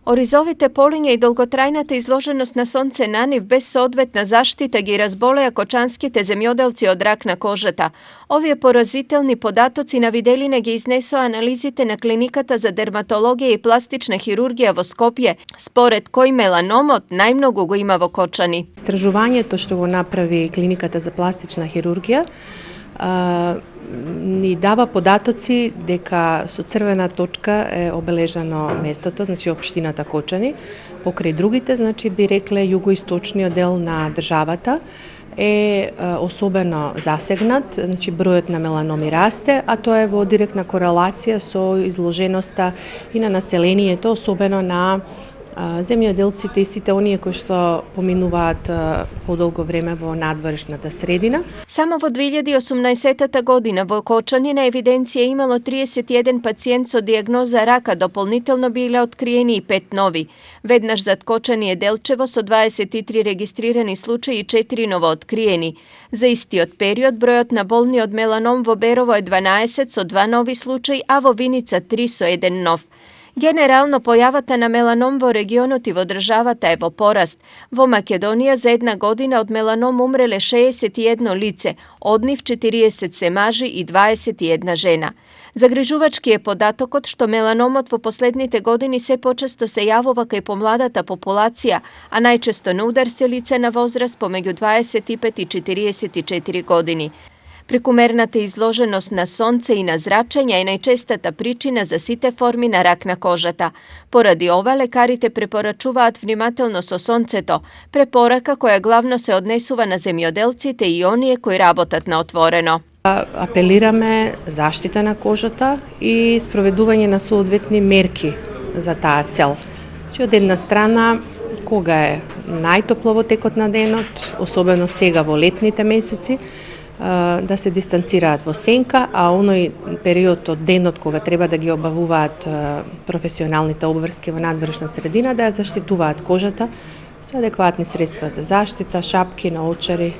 Оризовите полиња и долготрајната изложеност на сонце на нив без соодветна заштита ги разболеа кочанските земјоделци од рак на кожата. Овие поразителни податоци навиделина ги изнесоа анализите на Клиниката за дерматологија и пластична хирургија во Скопје, според кој меланомот најмногу го има во кочани. Истражувањето што го направи Клиниката за пластична хирургија ни дава податоци дека со црвена точка е обележано местото, значи општината Кочани, покрај другите, значи би рекле југоисточниот дел на државата е особено засегнат, значи бројот на меланоми расте, а тоа е во директна корелација со изложеноста и на населението, особено на земјоделците и сите оние кои што поминуваат подолго време во надворешната средина. Само во 2018 година во Кочани на евиденција имало 31 пациент со дијагноза рака, дополнително биле откриени и 5 нови. Веднаш зад Кочани е Делчево со 23 регистрирани случаи и 4 новооткриени. За истиот период бројот на болни од меланом во Берово е 12 со 2 нови случаи, а во Виница 3 со 1 нов. Генерално појавата на меланом во регионот и во државата е во пораст. Во Македонија за една година од меланом умреле 61 лице, од нив 40 се мажи и 21 жена. Загрижувачки е податокот што меланомот во последните години се почесто се јавува кај помладата популација, а најчесто на удар се лице на возраст помеѓу 25 и 44 години. Прекумерната изложеност на сонце и на зрачење е најчестата причина за сите форми на рак на кожата. Поради ова, лекарите препорачуваат внимателно со сонцето, препорака која главно се однесува на земјоделците и оние кои работат на отворено. Апелираме заштита на кожата и спроведување на соодветни мерки за таа цел. Од една страна, кога е најтопло во текот на денот, особено сега во летните месеци, да се дистанцираат во сенка, а оној период од денот кога треба да ги обавуваат професионалните обврски во надворешна средина, да ја заштитуваат кожата со адекватни средства за заштита, шапки, наочари.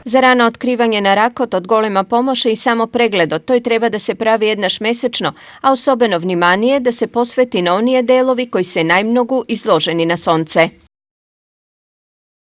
За рано откривање на ракот од голема помош е и само прегледот. Тој треба да се прави еднаш месечно, а особено внимание да се посвети на оние делови кои се најмногу изложени на сонце.